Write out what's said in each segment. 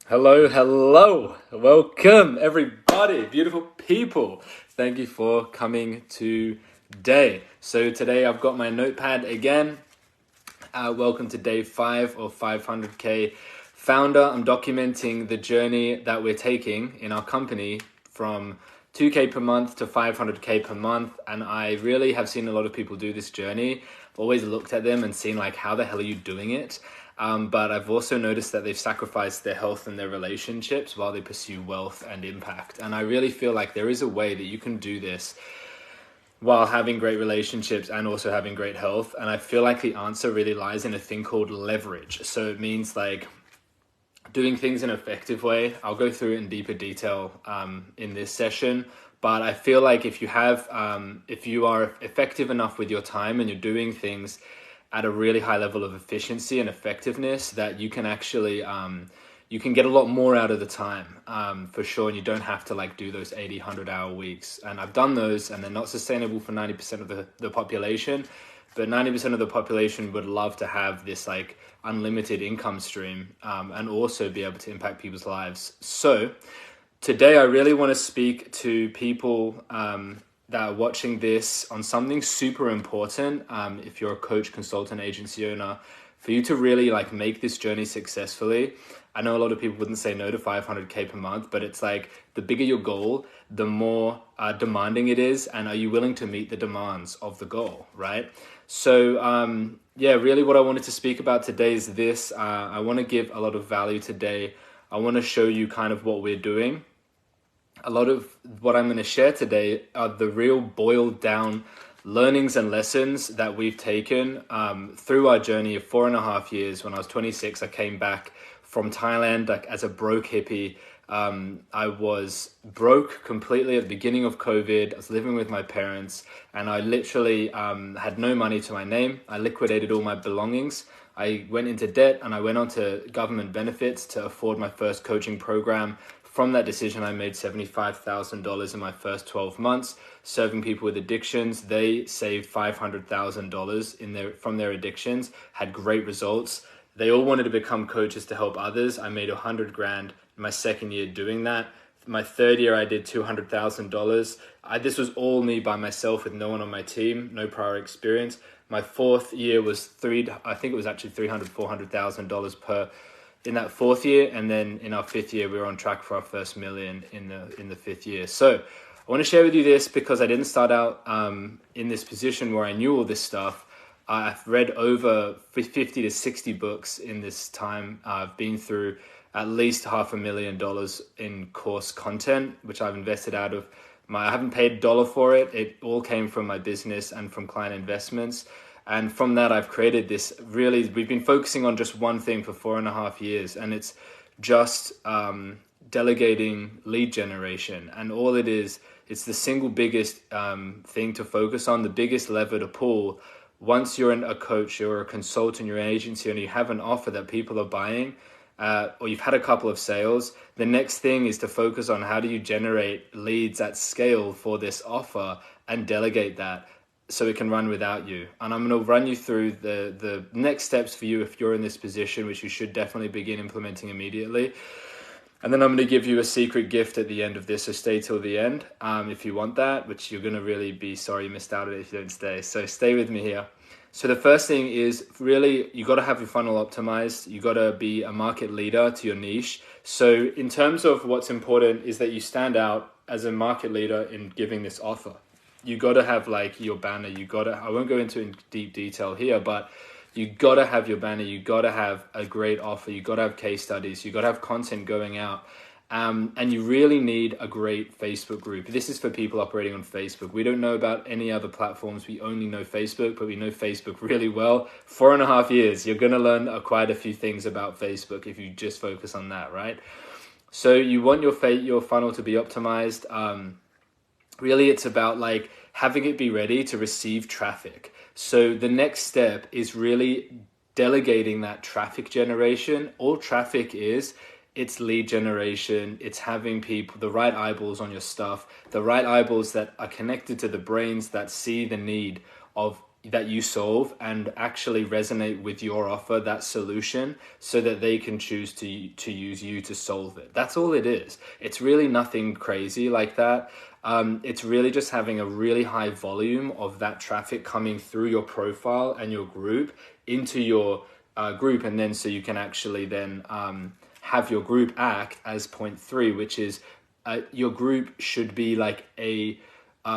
Hello, hello. Welcome, everybody, beautiful people. Thank you for coming today. So today I've got my notepad again. Welcome to day 5 of 500K Founder. I'm documenting the journey that we're taking in our company from 2K per month to 500K per month. And I really have seen a lot of people do this journey. I've always looked at them and seen like, how the hell are you doing it? But I've also noticed that they've sacrificed their health and their relationships while they pursue wealth and impact. And I really feel like there is a way that you can do this while having great relationships and also having great health. And I feel like the answer really lies in a thing called leverage. So it means like doing things in an effective way. I'll go through it in deeper detail in this session. But I feel like if you are effective enough with your time and you're doing things at a really high level of efficiency and effectiveness, that you can actually you can get a lot more out of the time for sure, and you don't have to like do those 80 100-hour weeks. And I've done those, and they're not sustainable for 90% of the population, but 90% of the population would love to have this like unlimited income stream and also be able to impact people's lives. So today I really want to speak to people that are watching this on something super important. If you're a coach, consultant, agency owner, for you to really like make this journey successfully. I know a lot of people wouldn't say no to 500K per month, but it's like the bigger your goal, the more demanding it is. And are you willing to meet the demands of the goal, right? So really what I wanted to speak about today is this. I want to give a lot of value today. I want to show you kind of what we're doing. A lot of what I'm going to share today are the real boiled down learnings and lessons that we've taken through our journey of 4.5 years. When I was 26, I came back from Thailand like as a broke hippie. I was broke completely at the beginning of COVID. I was living with my parents, and I literally had no money to my name. I liquidated all my belongings. I went into debt, and I went on to government benefits to afford my first coaching program. From that decision, I made $75,000 in my first 12 months serving people with addictions. They saved $500,000 from their addictions, had great results. They all wanted to become coaches to help others. I made $100,000 in my second year doing that. My third year, I did $200,000. This was all me by myself with no one on my team, no prior experience. My fourth year was $300,000, $400,000 per in that fourth year, and then in our fifth year we were on track for our first million in the fifth year. So I want to share with you this because I didn't start out in this position where I knew all this stuff. I've read over 50 to 60 books in this time. I've been through at least $500,000 in course content, which I've invested out of I haven't paid a dollar for it. It all came from my business and from client investments. And from that, I've created this we've been focusing on just one thing for 4.5 years, and it's just delegating lead generation. And all it is, it's the single biggest thing to focus on, the biggest lever to pull. Once you're a coach, you're a consultant, you're an agency, and you have an offer that people are buying, or you've had a couple of sales, the next thing is to focus on how do you generate leads at scale for this offer and delegate that, so it can run without you. And I'm going to run you through the next steps for you if you're in this position, which you should definitely begin implementing immediately. And then I'm going to give you a secret gift at the end of this, so stay till the end if you want that, which you're going to really be sorry you missed out on it if you don't stay. So stay with me here. So the first thing is really you got to have your funnel optimized. You got to be a market leader to your niche. So in terms of what's important is that you stand out as a market leader in giving this offer. You got to have like your banner. I won't go into in deep detail here, but you got to have your banner. You got to have a great offer. You got to have case studies. You got to have content going out. And you really need a great Facebook group. This is for people operating on Facebook. We don't know about any other platforms. We only know Facebook, but we know Facebook really well. 4.5 years, you're going to learn quite a few things about Facebook if you just focus on that, right? So you want your funnel to be optimized. Really, it's about like having it be ready to receive traffic. So the next step is really delegating that traffic generation. All traffic is, it's lead generation. It's having people, the right eyeballs on your stuff, the right eyeballs that are connected to the brains that see the need of that you solve and actually resonate with your offer, that solution, so that they can choose to use you to solve it. That's all it is. It's really nothing crazy like that. It's really just having a really high volume of that traffic coming through your profile and your group into your group, and then so you can actually then have your group act as point 3, which is your group should be like a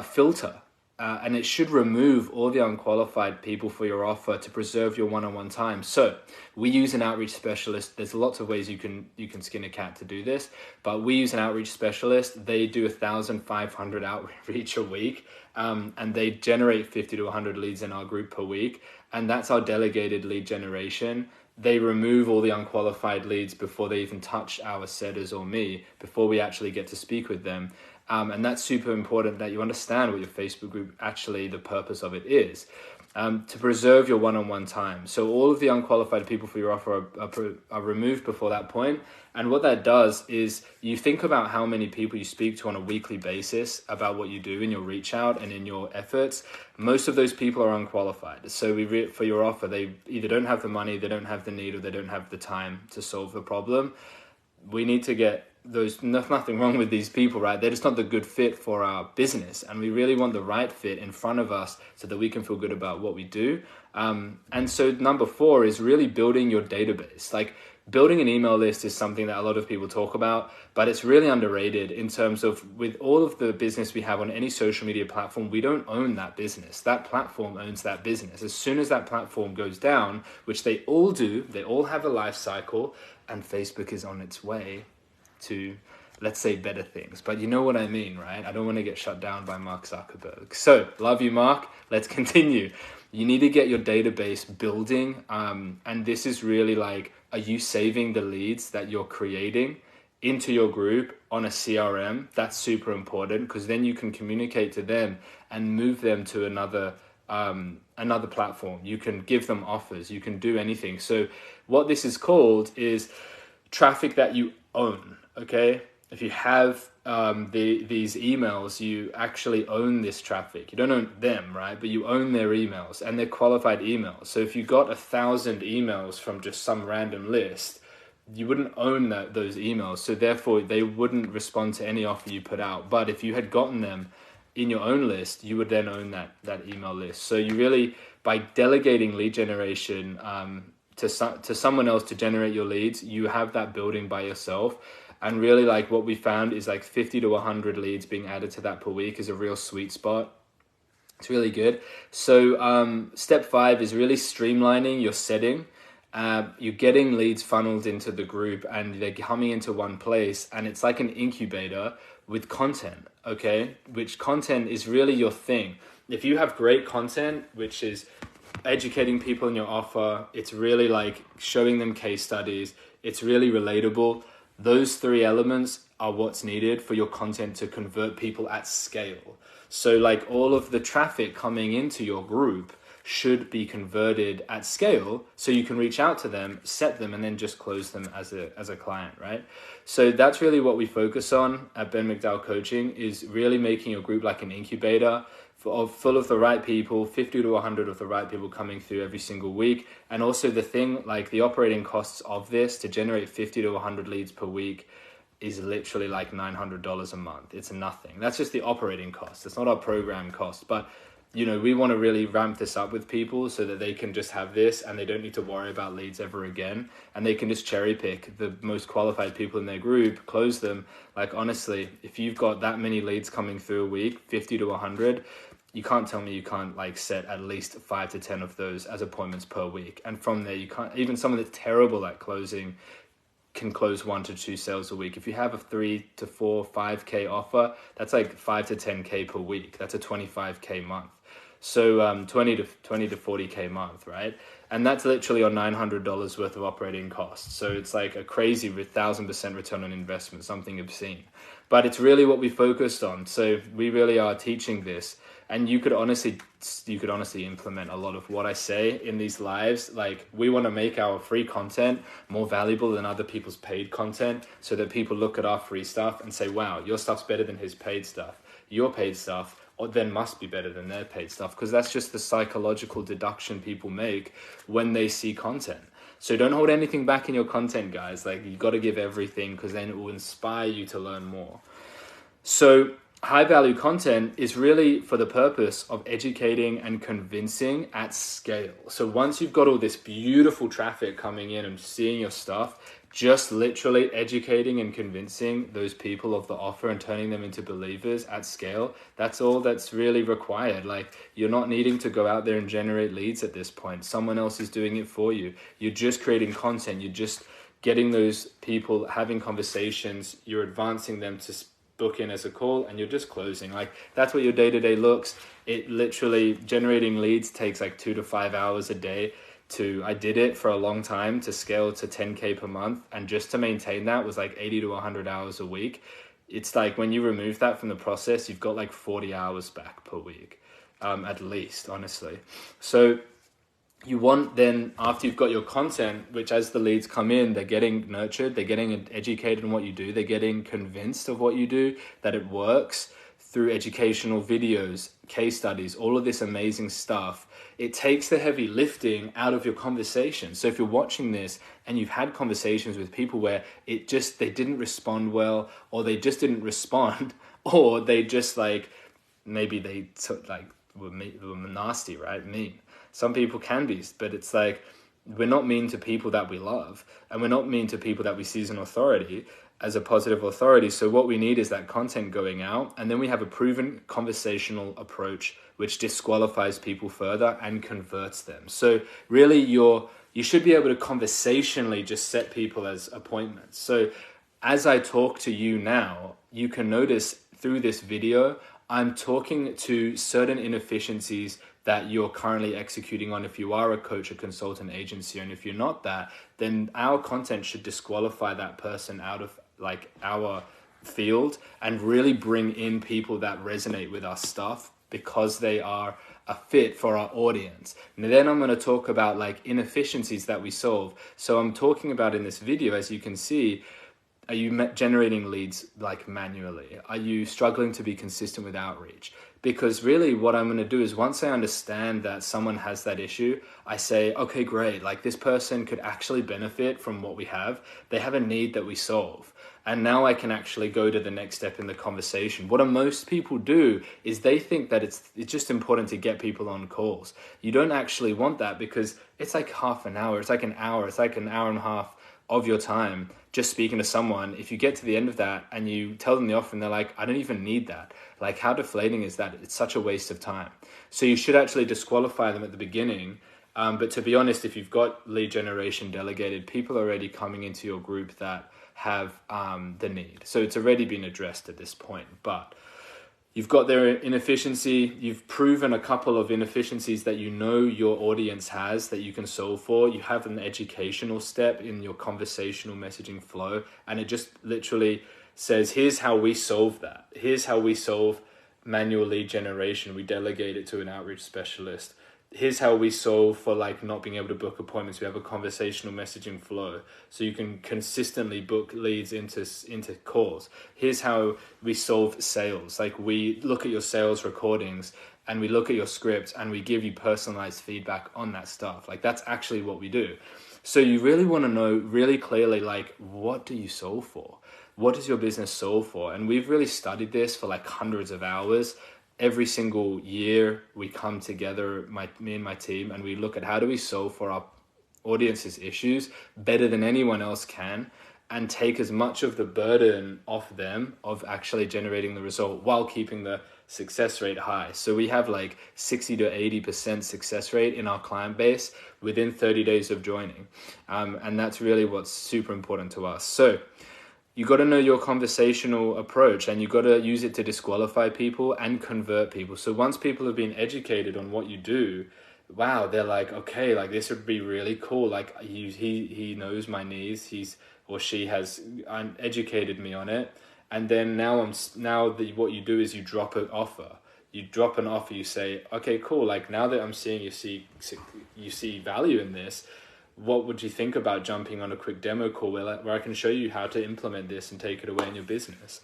filter. And it should remove all the unqualified people for your offer to preserve your one-on-one time. So we use an outreach specialist. There's lots of ways you can skin a cat to do this, but we use an outreach specialist. They do 1,500 outreach a week, and they generate 50 to 100 leads in our group per week. And that's our delegated lead generation. They remove all the unqualified leads before they even touch our setters or me, before we actually get to speak with them. And that's super important that you understand what your Facebook group, actually the purpose of it is, to preserve your one-on-one time. So all of the unqualified people for your offer are removed before that point. And what that does is you think about how many people you speak to on a weekly basis about what you do in your reach out and in your efforts. Most of those people are unqualified. So for your offer, they either don't have the money, they don't have the need, or they don't have the time to solve the problem. We need to get there's nothing wrong with these people, right? They're just not the good fit for our business. And we really want the right fit in front of us so that we can feel good about what we do. And so number 4 is really building your database. Like building an email list is something that a lot of people talk about, but it's really underrated in terms of with all of the business we have on any social media platform, we don't own that business. That platform owns that business. As soon as that platform goes down, which they all do, they all have a life cycle, and Facebook is on its way to, let's say, better things. But you know what I mean, right? I don't want to get shut down by Mark Zuckerberg. So, love you, Mark. Let's continue. You need to get your database building. And this is really like, are you saving the leads that you're creating into your group on a CRM? That's super important, because then you can communicate to them and move them to another platform. You can give them offers. You can do anything. So what this is called is traffic that you own. Okay, if you have these emails, you actually own this traffic. You don't own them, right? But you own their emails, and they're qualified emails. So if you got 1,000 emails from just some random list, you wouldn't own those emails. So therefore, they wouldn't respond to any offer you put out. But if you had gotten them in your own list, you would then own that email list. So you really, by delegating lead generation to someone else to generate your leads, you have that building by yourself. And really, like, what we found is like 50 to 100 leads being added to that per week is a real sweet spot. It's really good. So step 5 is really streamlining your setting. You're getting leads funneled into the group, and they're coming into one place, and it's like an incubator with content, okay? Which content is really your thing. If you have great content, which is educating people in your offer, it's really like showing them case studies, it's really relatable. Those 3 elements are what's needed for your content to convert people at scale. So like all of the traffic coming into your group should be converted at scale, so you can reach out to them, set them, and then just close them as a client, right? So that's really what we focus on at Ben McDowell Coaching, is really making your group like an incubator full of the right people, 50 to 100 of the right people coming through every single week. And also the thing, like the operating costs of this to generate 50 to 100 leads per week is literally like $900 a month. It's nothing. That's just the operating cost. It's not our program cost. But, you know, we want to really ramp this up with people so that they can just have this and they don't need to worry about leads ever again. And they can just cherry pick the most qualified people in their group, close them. Like, honestly, if you've got that many leads coming through a week, 50 to 100, you can't tell me you can't like set at least 5 to 10 of those as appointments per week. And from there, you can't, even someone that's terrible at closing can close 1 to 2 sales a week. If you have a 3 to 4, 5K offer, that's like 5 to 10K per week. That's a 25K month. So 20 to 40K month, right? And that's literally on $900 worth of operating costs. So it's like a crazy 1,000% return on investment, something obscene. But it's really what we focused on. So we really are teaching this. And you could honestly implement a lot of what I say in these lives. Like, we want to make our free content more valuable than other people's paid content, so that people look at our free stuff and say, wow, your stuff's better than his paid stuff. Your paid stuff or then must be better than their paid stuff, because that's just the psychological deduction people make when they see content. So don't hold anything back in your content, guys. Like, you got to give everything, because then it will inspire you to learn more. So high value content is really for the purpose of educating and convincing at scale. So once you've got all this beautiful traffic coming in and seeing your stuff, just literally educating and convincing those people of the offer and turning them into believers at scale, that's all that's really required. Like, you're not needing to go out there and generate leads at this point. Someone else is doing it for you. You're just creating content. You're just getting those people having conversations. You're advancing them to book in as a call, and you're just closing. Like, that's what your day-to-day looks. It literally, generating leads takes like 2 to 5 hours a day. I did it for a long time to scale to 10K per month, and just to maintain that was like 80 to 100 hours a week. It's like, when you remove that from the process, you've got like 40 hours back per week, at least, honestly. So you want, then after you've got your content, which as the leads come in, they're getting nurtured, they're getting educated in what you do, they're getting convinced of what you do, that it works through educational videos, case studies, all of this amazing stuff. It takes the heavy lifting out of your conversation. So if you're watching this and you've had conversations with people where they didn't respond well, or they just didn't respond, or they just like, maybe they were nasty, right? Mean. Some people can be, but it's like, we're not mean to people that we love, and we're not mean to people that we see as an authority, as a positive authority. So what we need is that content going out, and then we have a proven conversational approach which disqualifies people further and converts them. So really, you should be able to conversationally just set people as appointments. So as I talk to you now, you can notice through this video, I'm talking to certain inefficiencies that you're currently executing on if you are a coach, a consultant, agency. And if you're not that, then our content should disqualify that person out of like our field, and really bring in people that resonate with our stuff because they are a fit for our audience. And then I'm going to talk about like inefficiencies that we solve. So I'm talking about in this video, as you can see, are you generating leads like manually? Are you struggling to be consistent with outreach? Because really what I'm going to do is, once I understand that someone has that issue, I say, okay, great. Like, this person could actually benefit from what we have. They have a need that we solve. And now I can actually go to the next step in the conversation. What most people do is they think that it's just important to get people on calls. You don't actually want that, because it's like half an hour. It's like an hour. It's like an hour and a half of your time just speaking to someone. If you get to the end of that and you tell them the offer and they're like, I don't even need that. Like, how deflating is that? It's such a waste of time. So you should actually disqualify them at the beginning. But to be honest, if you've got lead generation delegated, people are already coming into your group that have the need. So it's already been addressed at this point. But you've got their inefficiency. You've proven a couple of inefficiencies that you know your audience has that you can solve for. You have an educational step in your conversational messaging flow, and it just literally says, here's how we solve that. Here's how we solve manual lead generation. We delegate it to an outreach specialist. Here's how we solve for like not being able to book appointments. We have a conversational messaging flow, so you can consistently book leads into calls. Here's how we solve sales. Like, we look at your sales recordings and we look at your script and we give you personalized feedback on that stuff. Like, that's actually what we do. So you really want to know really clearly, like, what do you solve for? What does your business solve for? And we've really studied this for like hundreds of hours. Every single year we come together, me and my team, and we look at how do we solve for our audience's issues better than anyone else can, and take as much of the burden off them of actually generating the result while keeping the success rate high. So we have like 60 to 80% success rate in our client base within 30 days of joining. And that's really what's super important to us. So you got to know your conversational approach, and you got to use it to disqualify people and convert people. So once people have been educated on what you do, wow, they're like, okay, like this would be really cool. Like he knows my needs. He's or she has educated me on it. And then what you do is you drop an offer. You drop an offer. You say, okay, cool. Like, now that I'm seeing you see value in this, what would you think about jumping on a quick demo call where I can show you how to implement this and take it away in your business?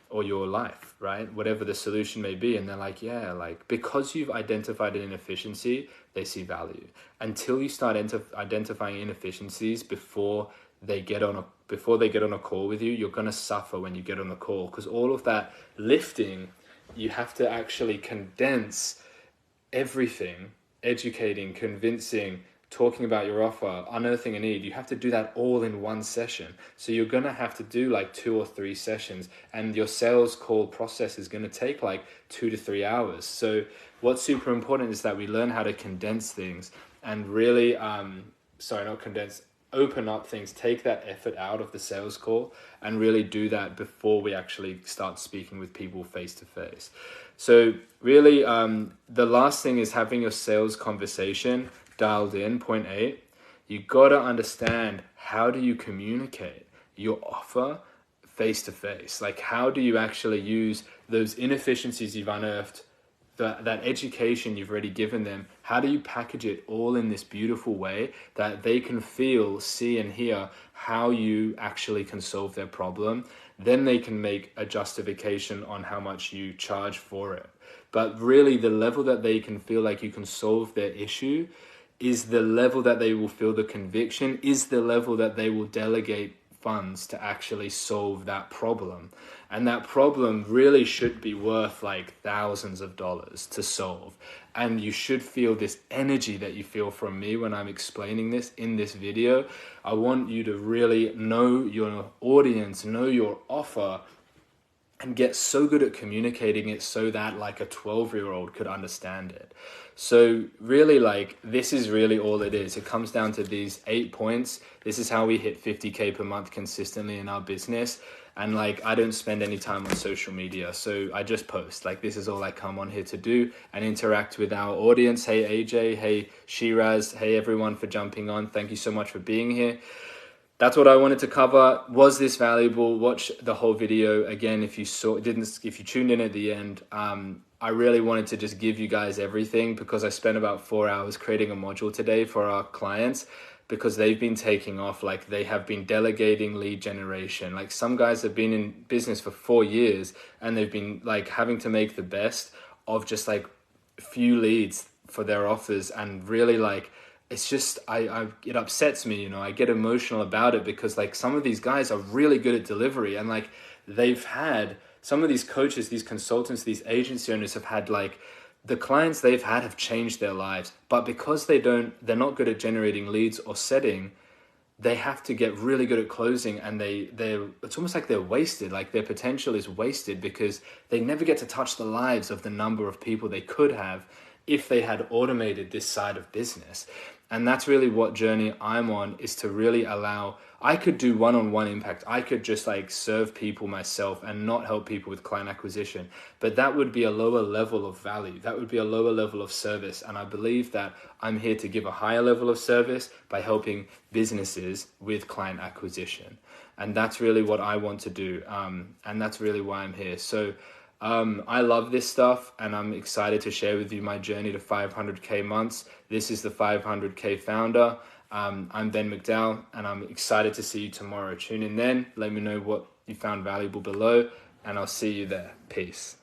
or your life, right? Whatever the solution may be. And they're like, yeah, like because you've identified an inefficiency, they see value. Until you start identifying inefficiencies before they get on a call with you, you're going to suffer when you get on the call, because all of that lifting, you have to actually condense everything, educating, convincing, talking about your offer, unearthing a need. You have to do that all in one session. So you're going to have to do like 2 or 3 sessions, and your sales call process is going to take like 2 to 3 hours. So what's super important is that we learn how to condense things and really, open up things, take that effort out of the sales call, and really do that before we actually start speaking with people face to face. So really, the last thing is having your sales conversation dialed in. Point 8, you got to understand, how do you communicate your offer face to face? Like, how do you actually use those inefficiencies you've unearthed, that education you've already given them? How do you package it all in this beautiful way that they can feel, see, and hear how you actually can solve their problem? Then they can make a justification on how much you charge for it. But really, the level that they can feel like you can solve their issue is the level that they will feel the conviction, is the level that they will delegate funds to actually solve that problem. And that problem really should be worth like thousands of dollars to solve. And you should feel this energy that you feel from me when I'm explaining this in this video. I want you to really know your audience, know your offer, and get so good at communicating it so that like a 12-year-old could understand it. So really, like, this is really all it is. It comes down to these 8 points. This is how we hit 50K per month consistently in our business. And like, I don't spend any time on social media, so I just post. Like, this is all I come on here to do, and interact with our audience. Hey AJ, hey Shiraz, hey everyone for jumping on. Thank you so much for being here. That's what I wanted to cover. Was this valuable? Watch the whole video again if you tuned in at the end. I really wanted to just give you guys everything, because I spent about 4 hours creating a module today for our clients, because they've been taking off. Like, they have been delegating lead generation. Like, some guys have been in business for 4 years, and they've been like having to make the best of just like a few leads for their offers. And really, like, it's just, it upsets me, you know. I get emotional about it, because like some of these guys are really good at delivery, and like they've had some of these coaches, these consultants, these agency owners have had like, the clients they've had have changed their lives, but because they're not good at generating leads or setting, they have to get really good at closing, and it's almost like they're wasted. Like, their potential is wasted because they never get to touch the lives of the number of people they could have if they had automated this side of business. And that's really what journey I'm on, is to really allow, I could do one-on-one impact. I could just like serve people myself and not help people with client acquisition, but that would be a lower level of value. That would be a lower level of service. And I believe that I'm here to give a higher level of service by helping businesses with client acquisition. And that's really what I want to do. And that's really why I'm here. So I love this stuff, and I'm excited to share with you my journey to 500K months. This is the 500K founder. I'm Ben McDowell, and I'm excited to see you tomorrow. Tune in then. Let me know what you found valuable below, and I'll see you there. Peace.